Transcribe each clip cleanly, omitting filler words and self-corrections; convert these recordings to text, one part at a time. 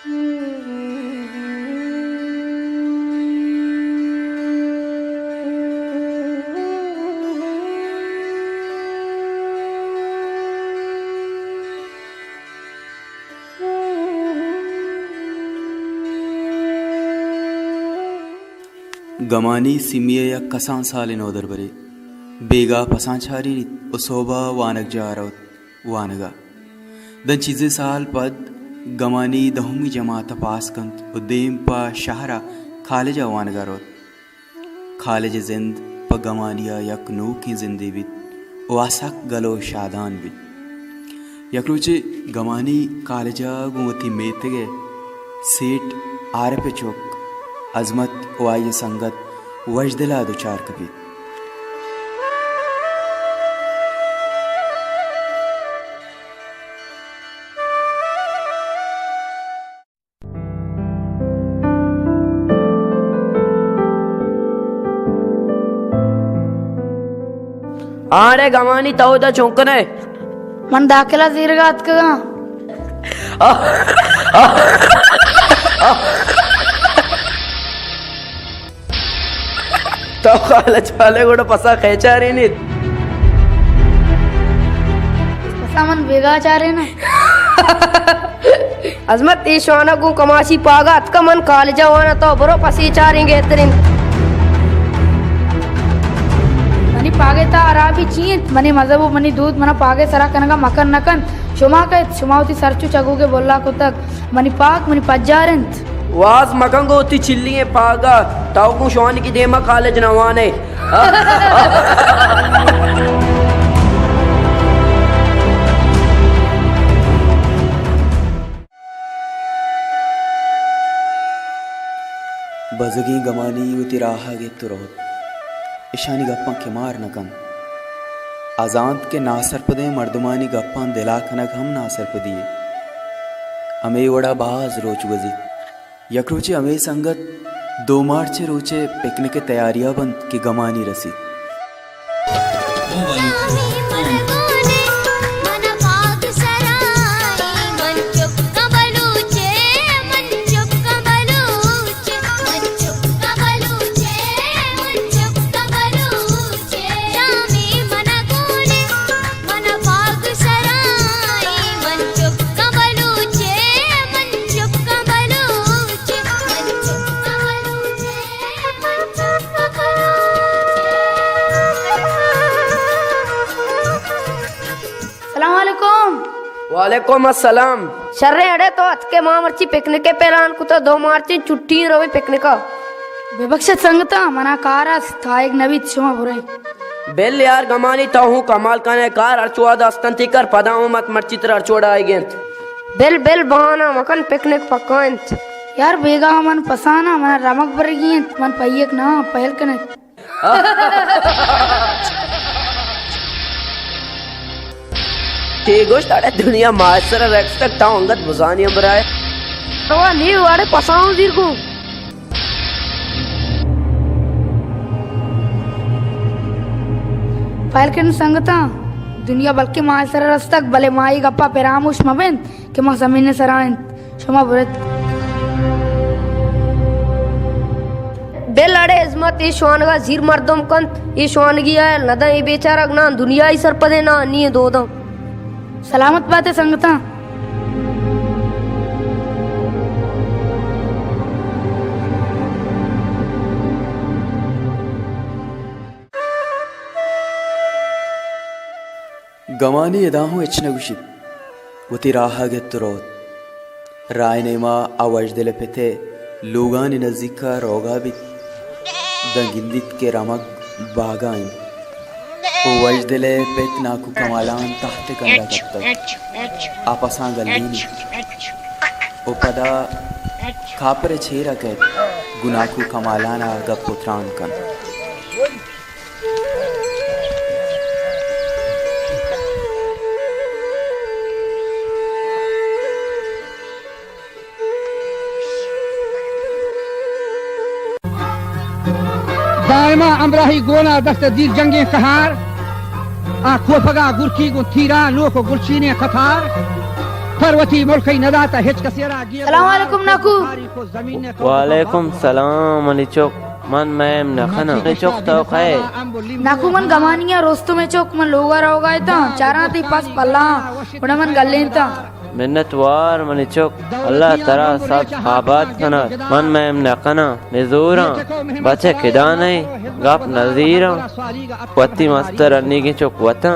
गमानी सिमिये या कसां साले नोदर बरे बेगा पसां छारी उसोबा वानक जारवत वानगा दन चीज़े साल पद गमानी दहुमी जमात पास कंत उद्देम पा शहरा खालिजा वानगा रोत खालिज जिंद प गमानिया यक नू की जिंदी बित वासक गलो शादान बित यकरोचे गमानी खालिजा गुमती मेतगे सेठ आर पे चौक अजमत वाय संगत वजदला दुचार कभी आरे गमानी तौदा चौंकने मन दाखिला जीरगात का तो कॉलेज वाले को पसा खेचा रही नहीं सामान बेगा चाह रहे ना अजमत ईशाना को कमाशी पागा अतका मन कॉलेज वाना तो बरो पसी चारेंगे तेरिन मनी पागे ता अराबी चीत मनी मजबू मनी दूध मना पागे सरा कनगा मकन नकन शुमा का शुमावती सरचू चगू के बोला को तक मनी पाक मनी पज्जारंत वास मकंगो उती चिल्ली है पागा ताऊ को शौन की देमा कॉलेज नवाने बजगी गमानी उती राहा गे तो रोत ईशानी गप्पा के मार नकन आजाद के नासर पदे मर्दमानी गप्पा दिला खनक हम नासर पदिए अमे वड़ा बाज रोच गजी यकरोचे अमे संगत 2 मार्च रोचे पिकनिक के तैयारियां बंद की गमानी रसी वालेकुम अस्सलाम शर्रे अड़े तो अतके मां मर्ची पिकनिक के पेरान को तो 2 मार्च छुट्टी रोवे पिकनिक विवक्षित संगता मना कारास था एक नवी शुमा बुरे बेल यार गमानी तो हूँ कमाल कने कार अर्चुआ दस्तंती कर पदाओ मत मर्चित्र अर्चुआ आएगे बेल बेल बहाना मकन पिकनिक पकांत यार बेगा मन पसाना मना रमक बरगी मन पहियक ना पहल कने गोश्त अरे दुनिया मास्टर रेक्स तक था अंगत बुझानी बराए तो नी वाड़े पसाऊं दीर को पहल कने संगता दुनिया बल्कि मास्टर रस्तक भले माई गप्पा पेरामुश मबेन के मा जमीन सरान शुमा बुरत बेल अड़े इस्मत ईशान का जीर मर्दम कंत ईशान की है नदा ये बेचारा ना दुनिया ही सर पदे ना नी दो दम सलामत बात है संगता गमानी यदाहु इच्छनगुशित उती राहा गे तुरोत राय नेमा आवाज दिले पेते लोगानी नजदीका रोगा भी दंगिंदित के रमक बागाइन वज दिले पेत नाकू कमालान तहते कंदा तक आपसा गलीनी ओ पदा खापरे छेरा के गुनाकू कमालाना गपुत्रान कन दायमा अमराही गोला दस्त दीर जंगे कहार आ खोफगा गुरकी गो थीरा लोक गुलचीने कथार फरवती मुल्की नदाता हिच कसेरा गिया सलाम वालेकुम नाकू वालेकुम सलाम अनिचोक मन मैम नखना अनिचोक तो खाए नाकू मन गमानिया रोस्तु में चोक मन लोगा रहोगा इता चारा ती पास पल्ला उड़ा मन गल्लेंता मिन्नत वार मनिचोक अल्लाह तरा सब आबाद कना मन मैम नखना मिजूरा बचे किदा नहीं गप नजीरा पत्ती मस्तर अन्नी की चोक वता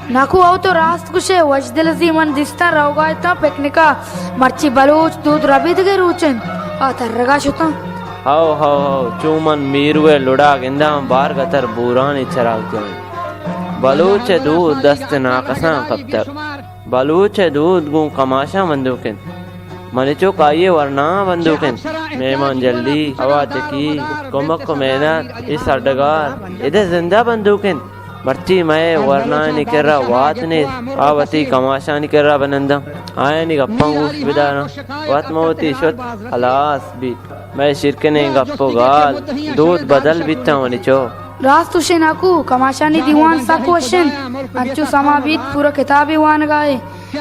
नाकू आओ तो रास्त कुछ है वजदलजी मन दिस्ता रहोगा इता पिकनिका मर्ची बलूच दूध रबीद के रूचन आ तरगा शुता हाओ चूमन मीरुए लुड़ा गिंदा बार गतर बूरानी चराग जाए बलूच दूध दस्त नाकसा कब तक बलूच दूध गू कमाशा बंदूकिन मनिचो काये वरना बंदूकिन मेहमान जल्दी हवा चकी कुमक को मेहनत इस अडगार इधर जिंदा बंदूकिन मर्ची मैं वरना निकरा वात ने आवती कमाशा निकरा बनंदा आया नि गप्पा उस बिदाना वात मोती शुद्ध हलास भी मैं शिरके ने गप्पो गाल दूध बदल बिता मनिचो रास्त उशे नाकू कमाशानी दीवान साकू अशन अंचु समाबीत पूरा किताबी वान गाए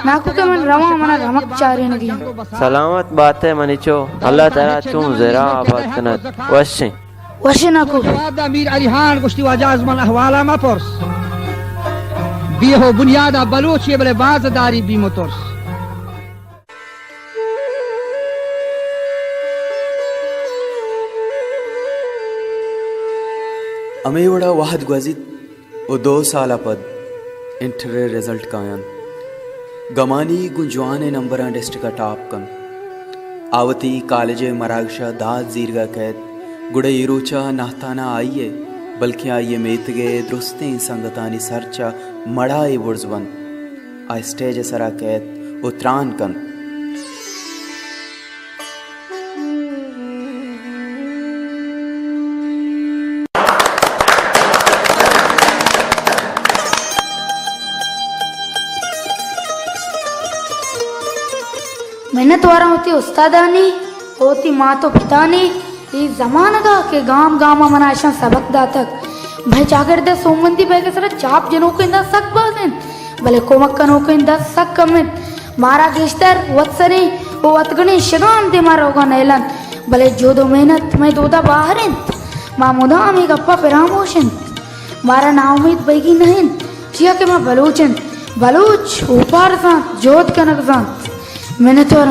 नाकू के मन रवा मना रमक चारे न दिया सलामत बात है मनिचो अल्लाह ताला तू जरा आबाद कनत वशे नाकू वादा मीर अलीहान गुश्ती वाजाज मन अहवाला मा पर्स बिहो बुनियादा बलूच ये बले बाजदारी बी मोटर्स अमेवड़ा वाहद ग्वाजिद ओ 2 साल पद इंटर रिजल्ट कायन गमानी गुंजवाने नंबर डिस्ट्रिक्ट का टॉप कन आवती कॉलेज मरागशा दाद जीरगा कैद गुड़े इरूचा नाहताना आइए बल्कि आइए मेतगे दुरुस्ते संगतानी सरचा मड़ाई बुर्जवन आ स्टेज सरा कैद उतरान कन मेहनत वारा होती उस्तादानी होती माँ तो पितानी ये जमाना का के गाम गाम मना ऐसा सबक दातक भाई चाकर दे सोमंती भाई के सर चाप जनों को इंदा सक बाजन भले कोमक्कनों को इंदा सक कमित मारा गेस्टर वत्सरी वो वतगनी शगान दे मारा होगा नैलन भले जो दो मेहनत मैं दोदा बाहरिन माँ मुदा मी गप्पा पिरामोशन मारा नाउमीद बैगी नहीं चिया के मैं बलूचन बलूच ऊपर सा जोत कनक सा मैंने तो